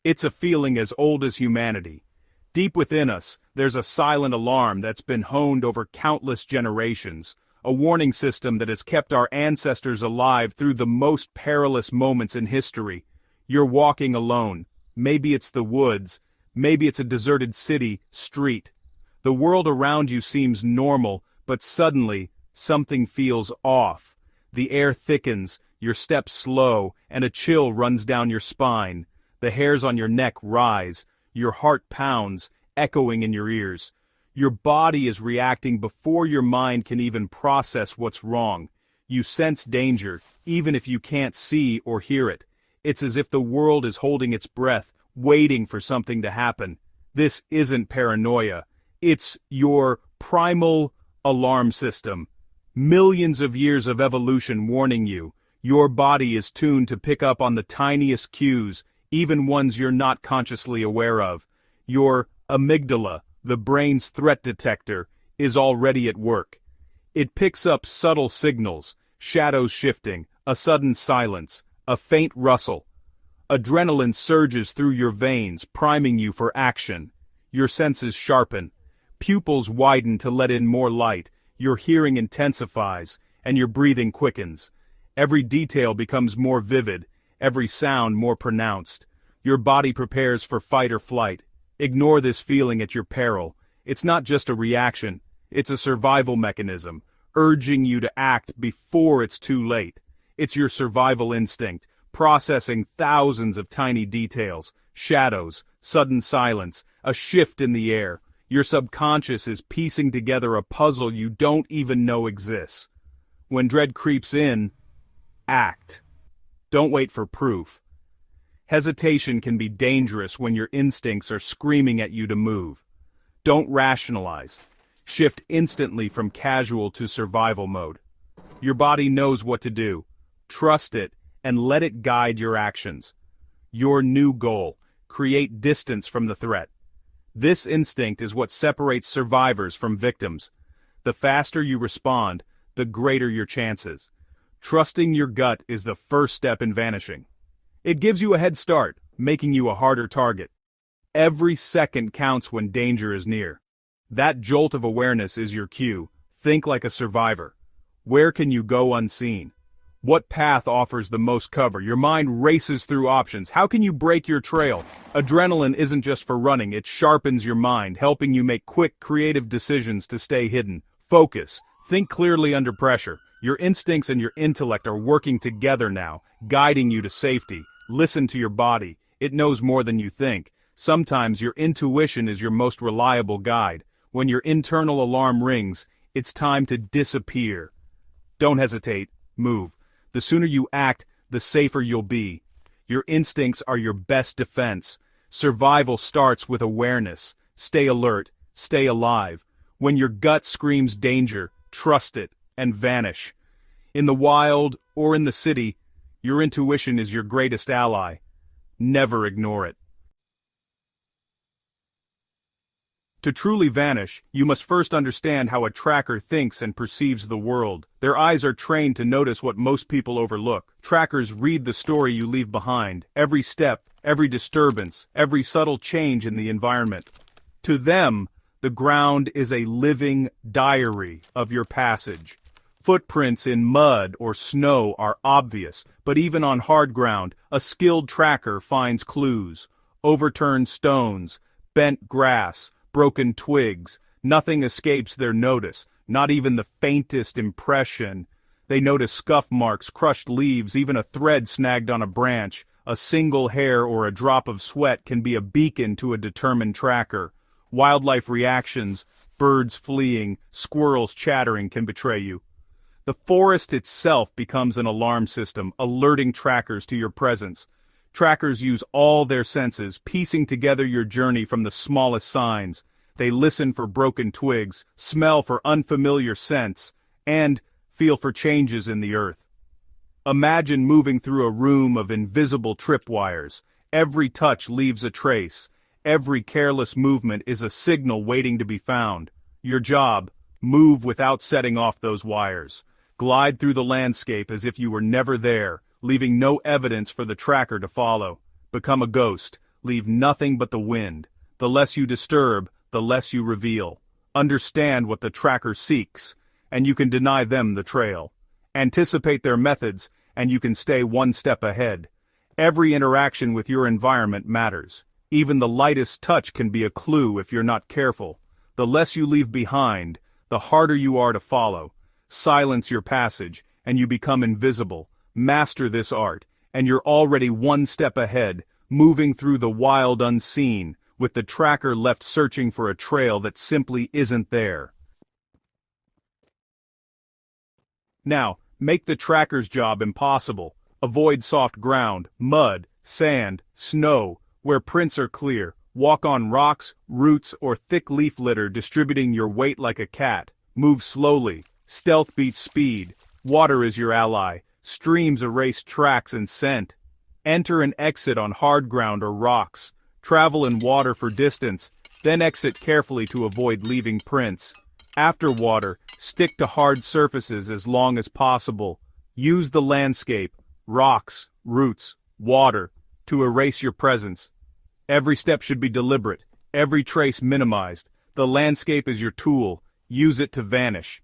It's a feeling as old as humanity. Deep within us, there's a silent alarm that's been honed over countless generations, a warning system that has kept our ancestors alive through the most perilous moments in history. You're walking alone. Maybe it's the woods, maybe it's a deserted city, street. The world around you seems normal, but suddenly, something feels off. The air thickens, your steps slow, and a chill runs down your spine. The hairs on your neck rise, your heart pounds, echoing in your ears. Your body is reacting before your mind can even process what's wrong. You sense danger, even if you can't see or hear it. It's as if the world is holding its breath, waiting for something to happen. This isn't paranoia. It's your primal alarm system. Millions of years of evolution warning you. Your body is tuned to pick up on the tiniest cues, even ones you're not consciously aware of. Your amygdala, the brain's threat detector, is already at work. It picks up subtle signals, shadows shifting, a sudden silence, a faint rustle. Adrenaline surges through your veins, priming you for action. Your senses sharpen. Pupils widen to let in more light, your hearing intensifies, and your breathing quickens. Every detail becomes more vivid, every sound more pronounced. Your body prepares for fight or flight. Ignore this feeling at your peril. It's not just a reaction, it's a survival mechanism, urging you to act before it's too late. It's your survival instinct, processing thousands of tiny details, shadows, sudden silence, a shift in the air. Your subconscious is piecing together a puzzle you don't even know exists. When dread creeps in, act. Don't wait for proof. Hesitation can be dangerous when your instincts are screaming at you to move. Don't rationalize. Shift instantly from casual to survival mode. Your body knows what to do. Trust it and let it guide your actions. Your new goal: create distance from the threat. This instinct is what separates survivors from victims. The faster you respond, the greater your chances. Trusting your gut is the first step in vanishing. It gives you a head start, making you a harder target. Every second counts when danger is near. That jolt of awareness is your cue. Think like a survivor. Where can you go unseen? What path offers the most cover? Your mind races through options. How can you break your trail? Adrenaline isn't just for running, it sharpens your mind, helping you make quick, creative decisions to stay hidden. Focus. Think clearly under pressure. Your instincts and your intellect are working together now, guiding you to safety. Listen to your body. It knows more than you think. Sometimes your intuition is your most reliable guide. When your internal alarm rings, it's time to disappear. Don't hesitate. Move. The sooner you act, the safer you'll be. Your instincts are your best defense. Survival starts with awareness. Stay alert. Stay alive. When your gut screams danger, trust it and vanish. In the wild or in the city, your intuition is your greatest ally. Never ignore it. To truly vanish, you must first understand how a tracker thinks and perceives the world. Their eyes are trained to notice what most people overlook. Trackers read the story you leave behind, every step, every disturbance, every subtle change in the environment. To them, the ground is a living diary of your passage. Footprints in mud or snow are obvious, but even on hard ground, a skilled tracker finds clues. Overturned stones, bent grass, broken twigs. Nothing escapes their notice, not even the faintest impression. They notice scuff marks, crushed leaves, even a thread snagged on a branch. A single hair or a drop of sweat can be a beacon to a determined tracker. Wildlife reactions, birds fleeing, squirrels chattering can betray you. The forest itself becomes an alarm system, alerting trackers to your presence. Trackers use all their senses, piecing together your journey from the smallest signs. They listen for broken twigs, smell for unfamiliar scents, and feel for changes in the earth. Imagine moving through a room of invisible tripwires. Every touch leaves a trace. Every careless movement is a signal waiting to be found. Your job: move without setting off those wires. Glide through the landscape as if you were never there, leaving no evidence for the tracker to follow. Become a ghost, leave nothing but the wind. The less you disturb, the less you reveal. Understand what the tracker seeks, and you can deny them the trail. Anticipate their methods, and you can stay one step ahead. Every interaction with your environment matters. Even the lightest touch can be a clue if you're not careful. The less you leave behind, the harder you are to follow. Silence your passage, and you become invisible. Master this art, and you're already one step ahead, moving through the wild unseen, with the tracker left searching for a trail that simply isn't there. Now, make the tracker's job impossible. Avoid soft ground, mud, sand, snow. Where prints are clear, walk on rocks, roots, or thick leaf litter, distributing your weight like a cat. Move slowly. Stealth beats speed. Water is your ally. Streams erase tracks and scent. Enter and exit on hard ground or rocks. Travel in water for distance, then exit carefully to avoid leaving prints. After water, stick to hard surfaces as long as possible. Use the landscape, rocks, roots, water, to erase your presence. Every step should be deliberate, every trace minimized. The landscape is your tool. Use it to vanish.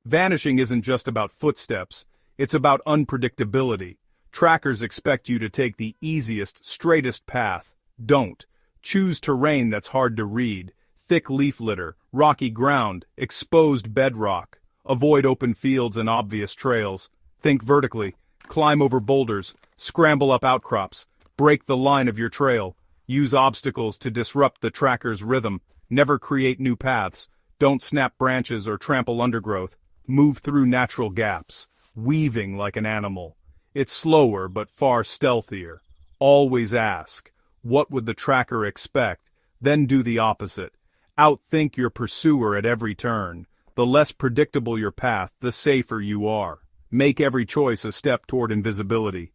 Vanishing isn't just about footsteps, it's about unpredictability. Trackers expect you to take the easiest, straightest path. Don't. Choose terrain that's hard to read. Thick leaf litter, rocky ground, exposed bedrock. Avoid open fields and obvious trails. Think vertically. Climb over boulders. Scramble up outcrops. Break the line of your trail. Use obstacles to disrupt the tracker's rhythm. Never create new paths. Don't snap branches or trample undergrowth. Move through natural gaps. Weaving like an animal. It's slower but far stealthier. Always ask, what would the tracker expect? Then do the opposite. Outthink your pursuer at every turn. The less predictable your path, the safer you are. Make every choice a step toward invisibility.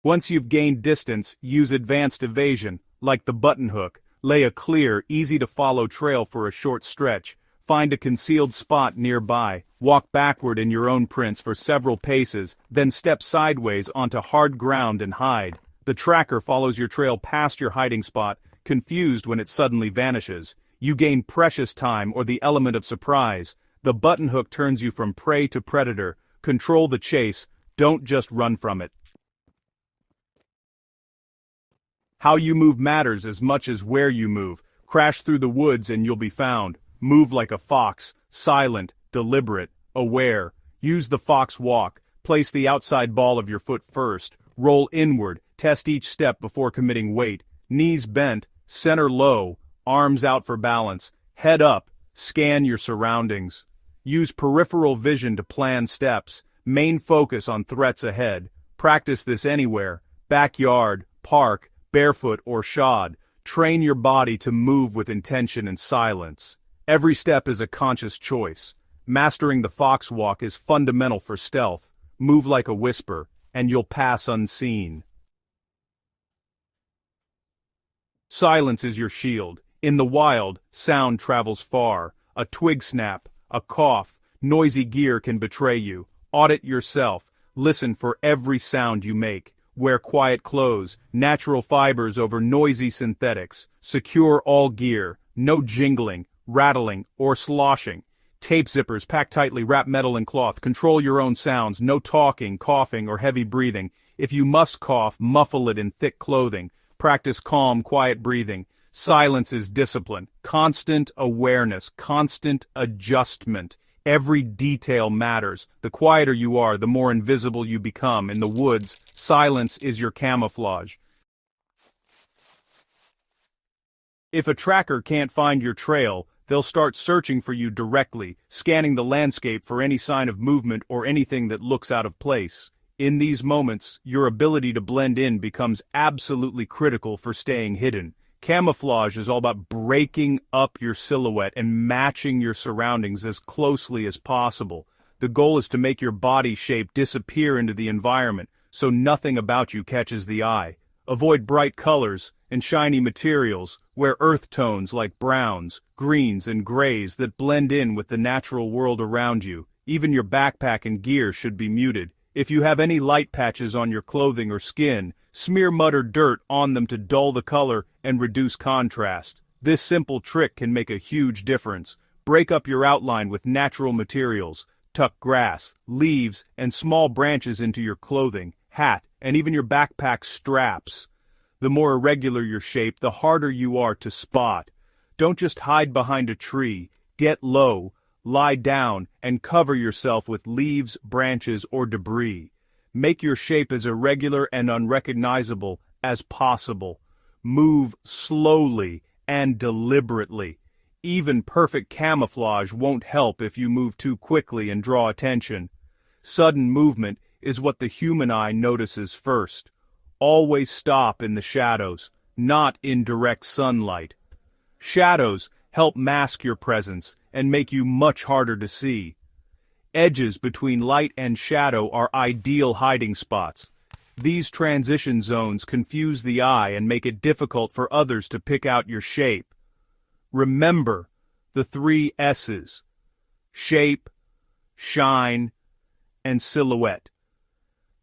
Once you've gained distance, use advanced evasion, like the button hook. Lay a clear, easy-to-follow trail for a short stretch. Find a concealed spot nearby, walk backward in your own prints for several paces, then step sideways onto hard ground and hide. The tracker follows your trail past your hiding spot, confused when it suddenly vanishes. You gain precious time or the element of surprise. The button hook turns you from prey to predator. Control the chase, don't just run from it. How you move matters as much as where you move. Crash through the woods and you'll be found. Move like a fox, silent, deliberate, aware. Use the fox walk. Place the outside ball of your foot first. Roll inward. Test each step before committing weight. Knees bent, center low, arms out for balance. Head up. Scan your surroundings. Use peripheral vision to plan steps. Main focus on threats ahead. Practice this anywhere. Backyard, park, barefoot or shod. Train your body to move with intention and silence. Every step is a conscious choice. Mastering the fox walk is fundamental for stealth. Move like a whisper, and you'll pass unseen. Silence is your shield. In the wild, sound travels far. A twig snap, a cough, noisy gear can betray you. Audit yourself. Listen for every sound you make. Wear quiet clothes, natural fibers over noisy synthetics. Secure all gear. No jingling, rattling, or sloshing. Tape zippers pack tightly, wrap metal and cloth. Control your own sounds. No talking, coughing, or heavy breathing. If you must cough, muffle it in thick clothing. Practice calm, quiet breathing. Silence is discipline. Constant awareness. Constant adjustment. Every detail matters. The quieter you are, the more invisible you become. In the woods, silence is your camouflage. If a tracker can't find your trail, they'll start searching for you directly, scanning the landscape for any sign of movement or anything that looks out of place. In these moments, your ability to blend in becomes absolutely critical for staying hidden. Camouflage is all about breaking up your silhouette and matching your surroundings as closely as possible. The goal is to make your body shape disappear into the environment, so nothing about you catches the eye. Avoid bright colors and shiny materials. Wear earth tones like browns, greens, and grays that blend in with the natural world around you. Even your backpack and gear should be muted. If you have any light patches on your clothing or skin, smear mud or dirt on them to dull the color and reduce contrast. This simple trick can make a huge difference. Break up your outline with natural materials. Tuck grass, leaves, and small branches into your clothing, hat, and even your backpack straps. The more irregular your shape, the harder you are to spot. Don't just hide behind a tree. Get low, lie down, and cover yourself with leaves, branches, or debris. Make your shape as irregular and unrecognizable as possible. Move slowly and deliberately. Even perfect camouflage won't help if you move too quickly and draw attention. Sudden movement is what the human eye notices first. Always stop in the shadows, not in direct sunlight. Shadows help mask your presence and make you much harder to see. Edges between light and shadow are ideal hiding spots. These transition zones confuse the eye and make it difficult for others to pick out your shape. Remember the 3 S's: shape, shine, and silhouette.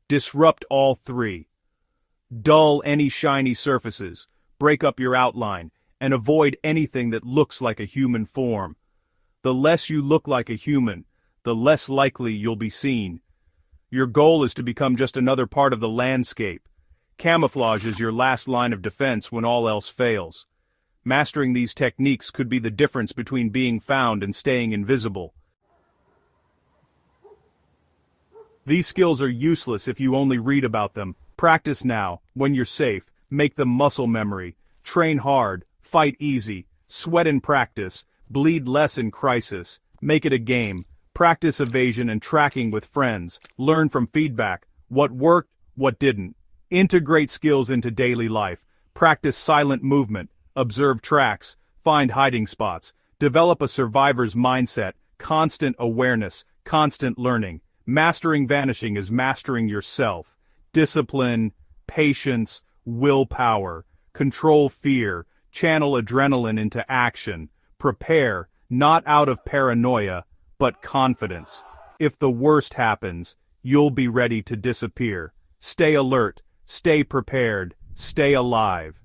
Disrupt all 3. Dull any shiny surfaces, break up your outline, and avoid anything that looks like a human form. The less you look like a human, the less likely you'll be seen. Your goal is to become just another part of the landscape. Camouflage is your last line of defense when all else fails. Mastering these techniques could be the difference between being found and staying invisible. These skills are useless if you only read about them. Practice now, when you're safe, make them muscle memory. Train hard, fight easy, sweat in practice, bleed less in crisis. Make it a game. Practice evasion and tracking with friends. Learn from feedback. What worked, what didn't. Integrate skills into daily life. Practice silent movement. Observe tracks. Find hiding spots. Develop a survivor's mindset. Constant awareness. Constant learning. Mastering vanishing is mastering yourself. Discipline, patience, willpower. Control fear. Channel adrenaline into action. Prepare, not out of paranoia, but confidence. If the worst happens, you'll be ready to disappear. Stay alert, stay prepared, stay alive.